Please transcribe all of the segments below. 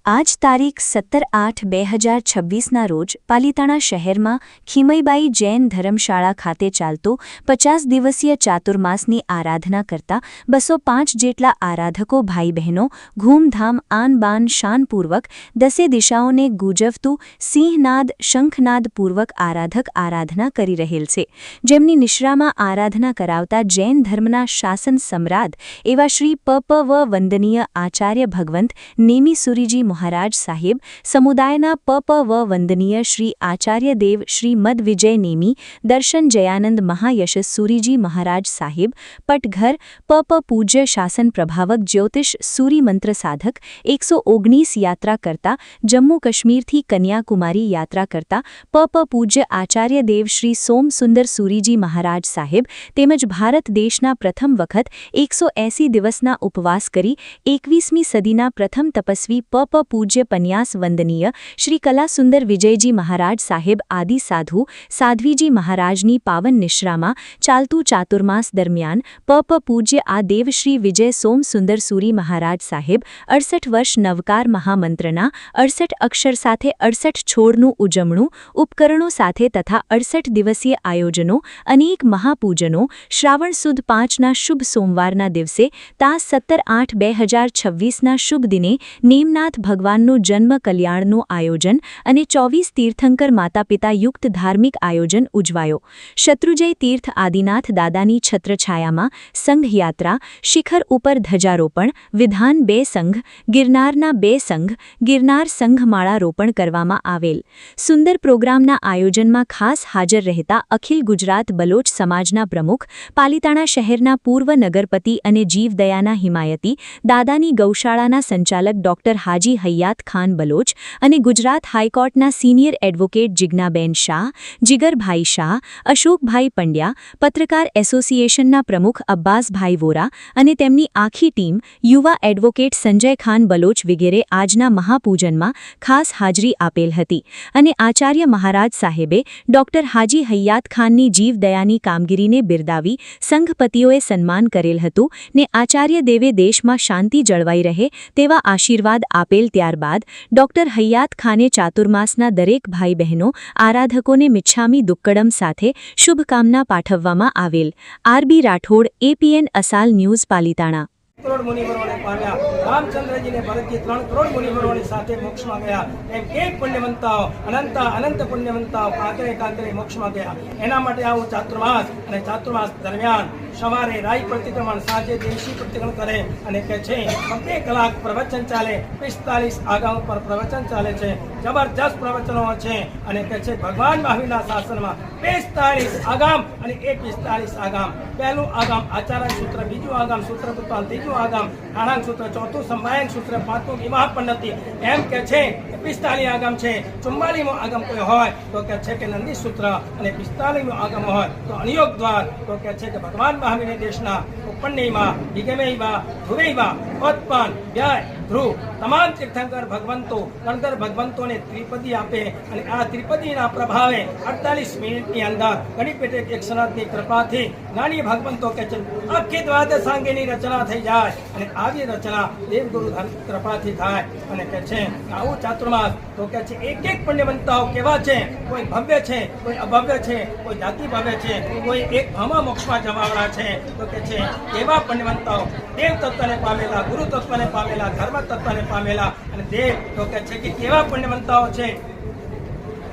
આજ તારીખ 17/8/2026ના રોજ પાલિતાણા શહેરમાં ખીમઈબાઈ જૈન ધર્મશાળા ખાતે ચાલતો 50 દિવસીય ચાતુર્માસની આરાધના કરતા 205 જેટલા આરાધકો ભાઈ બહેનો ઘૂમધામ આન બાન શાનપૂર્વક દસે દિશાઓને ગુંજવતું સિંહનાદ શંખનાદપૂર્વક આરાધના કરી રહેલ છે, જેમની નિશ્રામાં આરાધના કરાવતા જૈન ધર્મના શાસન સમ્રાટ એવા શ્રી પ.વ. વંદનીય આચાર્ય ભગવંત નેમી સુરીજી મહારાજ સાહેબ, સમુદાયના પ.વ. વંદનીય શ્રી આચાર્ય દેવ શ્રી મદ વિજય નેમી, દર્શન જયાનંદ મહાયશસ સુરીજી મહારાજ સાહેબ, પટઘર પ.પ. પૂજ્ય શાસન પ્રભાવક જ્યોતિષ સૂરી મંત્ર સાધક 119 યાત્રા કરતા, જમ્મુ કાશ્મીરથી કન્યાકુમારી યાત્રા કરતા પ.પ. પૂજ્ય આચાર્ય દેવ શ્રી સોમ સુંદર સુરીજી મહારાજ સાહેબ તેમજ ભારત દેશના પ્રથમ વખત 180 દિવસના ઉપવાસ કરી 21મી સદીના પ્રથમ તપસ્વી પ.પ. પૂજ્ય પન્યાસ વંદનીય શ્રી કલાસુંદર વિજયજી મહારાજ સાહેબ આદિ સાધુ સાધ્વીજી મહારાજની પાવન નિશ્રામાં ચાલતું ચાતુર્માસ દરમિયાન પ.પ. પૂજ્ય આ દેવ શ્રી વિજય સોમ સુંદર સુરી મહારાજ સાહેબ 68 વર્ષ નવકાર મહામંત્રના 68 અક્ષર સાથે 68 છોડનું ઉજવણું ઉપકરણો સાથે તથા 68 દિવસીય આયોજનો અનેક મહાપૂજનો શ્રાવણ સુદ 5ના શુભ સોમવારના દિવસે તા 17/8/2026ના શુભ દિને નેમનાથ ભગવાનનું જન્મ કલ્યાણનું આયોજન અને 24 તીર્થંકર માતાપિતા યુક્ત ધાર્મિક આયોજન ઉજવાયો। શત્રુંજય તીર્થ આદિનાથ દાદાની છત્રછાયામાં સંઘયાત્રા, શિખર ઉપર ધ્વજારોપણ, વિધાન 2 સંઘ, ગિરનારના 2 સંઘ, ગિરનાર સંઘમાળા રોપણ કરવામાં આવેલ। સુંદર પ્રોગ્રામના આયોજનમાં ખાસ હાજર રહેતા અખિલ ગુજરાત બલોચ સમાજના પ્રમુખ, પાલિતાણા શહેરના પૂર્વ નગરપતિ અને જીવદયાના હિમાયતી, દાદાની ગૌશાળાના સંચાલક ડોક્ટર હાજી હૈયાત ખાન બલોચ અને ગુજરાત હાઈકોર્ટના સિનિયર એડવોકેટ જિજ્ઞાબેન શાહ, જીગરભાઈ શાહ, અશોકભાઈ પંડ્યા, પત્રકાર એસોસિએશનના પ્રમુખ અબ્બાસભાઈ વોરા અને તેમની આખી ટીમ, યુવા એડવોકેટ સંજય ખાન બલોચ વગેરે આજના મહાપૂજનમાં ખાસ હાજરી આપેલ હતી અને આચાર્ય મહારાજ સાહેબે ડોક્ટર હાજી હૈયાત ખાનની જીવદયાની કામગીરીને બિરદાવી સંઘપતિઓએ સન્માન કરેલ હતું ને આચાર્ય દેવે દેશમાં શાંતિ જળવાઈ રહે તેવા આશીર્વાદ આપેલ। ત્યારબાદ ડોક્ટર હૈયાત ખાને ચાતુર્માસના દરેક ભાઈ બહેનો આરાધકોને મિચ્છામી દુક્કડમ સાથે શુભકામના પાઠવવામાં આવેલ। આર.બી. રાઠોડ, APN અસાલ ન્યૂઝ, પાલિતાણા। કરોડ મુનિવરોને પામ્યા, રામચંદ્રજીને ભરતજી 3 કરોડ મુનિવરોની સાથે મોક્ષમાં ગયા, એમ એક પુણ્યવંતાઓ અનંત પુણ્યવંતાઓ કાંકરે મોક્ષમાં ગયા। એના માટે આવું ચાતુર્માસ અને ચાતુર્માસ દરમિયાન સવારે રાઈ પ્રતિક્રમણ, સાંજે દેશી પ્રતિક્રમણ કરે અને કહે છે 2 કલાક પ્રવચન ચાલે, 45 આગામ પર પ્રવચન ચાલે છે, જબરજસ્ત પ્રવચનો છે અને કહે છે ભગવાન મહાવીરના શાસનમાં 45 આગામ અને 45 આગામ। પહેલું આગામ આચાર્ય સૂત્ર, બીજું આગામ સૂત્રપુત્પાલ, ત્રીજું આગામ આણાંગ સૂત્ર, ચોથું સંભાયન સૂત્ર, પાંચમું વિવાહ પદ્ધતિ, એમ કે છે 45 આગામ છે। 44મો આગામ કોઈ હોય તો કે છે કે નંદી સૂત્ર અને 45મો આગામ હોય તો અનિયોગ દ્વાર, તો કે છે કે ભગવાન મહાવીર દેશના ઉપન્નયમાં, દિગમેયમાં, ધ્રુવેયમાં, પદપાન, વ્યાય, ધ્રુવ તમામ તીર્થંકર ભગવંતો ગણધર ભગવંતોને ત્રિપદી આપે અને આ ત્રિપદીના પ્રભાવે 48 મિનિટની અંદર ગણિતપેટે એક સનાતની કૃપાથી જ્ઞાની ભગવંતો કે છે આખી દ્વાદશાંગીની રચના થઈ જાય અને આવી રચના દેવગુરુ કૃપાથી થાય અને કે છે આવું ચાતુર્માસ તો કે છે એક પુણ્યવંતાઓ કેવા છે, કોઈ ભવ્ય છે, કોઈ અભવ્ય છે, કોઈ જાતિ ભવ્ય છે, કોઈ એક ભામા મોક્ષમાં જવાવાળા છે, તો કે છે એવા પુણ્યવંતાઓ દેવ તત્વને પામેલા, ગુરુ તત્વને પામેલા, ધર્મ તત્વને પામેલા અને દેવ તો કે છે કે કેવા પુણ્યવંતાઓ છે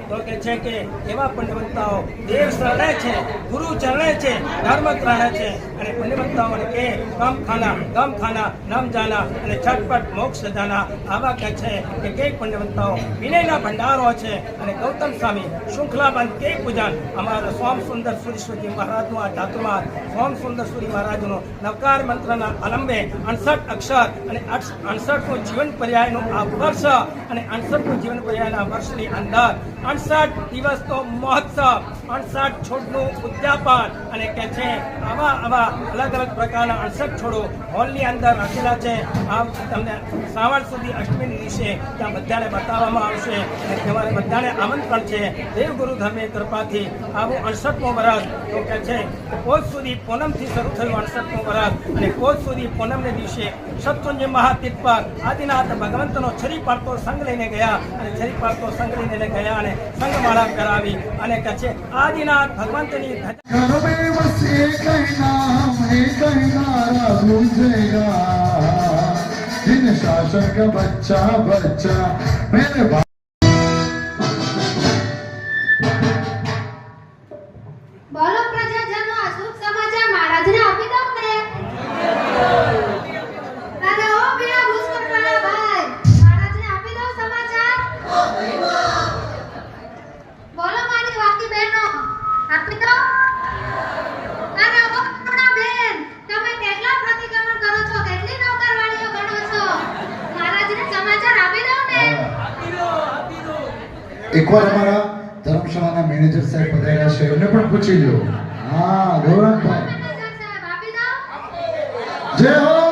તો કે છે કે એવા પુણ્યવંતાઓ દેવ શરણે છે, ગુરુ ચરણે છે, ધર્મ ત્રણે છે અને પુણ્યવંતાઓને કે ગમ ખાના નમ જાના અને ઝટપટ મોક્ષ જાના। આવા કે છે કે કઈ પુણ્યવંતાઓ વિનયના ભંડારો છે અને ગૌતમ સ્વામી શૃંખલાબંધ કે પૂજન અમારા સોમ સુંદર સુરીશ્વરજી મહારાજનું આ ચાતુર્માસ, સોમ સુંદર સુરી મહારાજનો નવકાર મંત્રના અલંબે 68 અક્ષર અને 68નું જીવન પર્યાયનું આ વર્ષ અને 68નું જીવન પર્યાયના વર્ષની અંદર 68 દિવસનો મહોત્સવ, 68 છોડનું ઉદ્યાપન, અને કે છે આવા અલગ અલગ પ્રકારના 68 છોડો હોલની અંદર રાખેલા છે. આ તમને શ્રાવણ સુધી અષ્ટમીની દિવસે ત્યાં બધાને બતાવવામાં આવશે અને તમારે બધાને આમંત્રણ છે. દેવગુરુ ધર્મની કૃપાથી આવું 68મો વર્ષ તો કે છે પોષ સુધી પૂનમથી શરૂ થયું 68મો વર્ષ, અને પોષ સુધી પૂનમને દિવસે સત્સંજી મહાતીર્થ પર આદિનાથ ભગવંતનો છરી પાડતો સંગ લઈને ગયા, અને છરી પાડતો સંગ લઈને ગયા અને સંગમાળા કરાવી, અને કે છે આદિનાથ ભગવંતની घर में बस एक ही नारा गूंजेगा, जिन शासन का बच्चा बच्चा मेरे બોલો પ્રજાજનો, આ શુભ સમાચાર મહારાજને આપી દો ને. અરે ઓ બીડા ભૂસ્કટવાળા ભાઈ, મહારાજને આપી દો સમાચાર. બોલો મારી વાકી બહેનો, આપી દો. અરે ઓ પૂર્ણા બેન, તમે કેટલા પ્રતિક્રમણ કરો છો, કેટલી નોકરવાળીઓ ગણો છો, મહારાજને સમાચાર આપી દો ને. એકવાર અમારા ધર્મશાળાના મેનેજર સાહેબ પધાર્યા છે, એમને પણ પૂછી લો. હા ગૌરવભાઈ, મેનેજર સાહેબ આપી દો. જય હો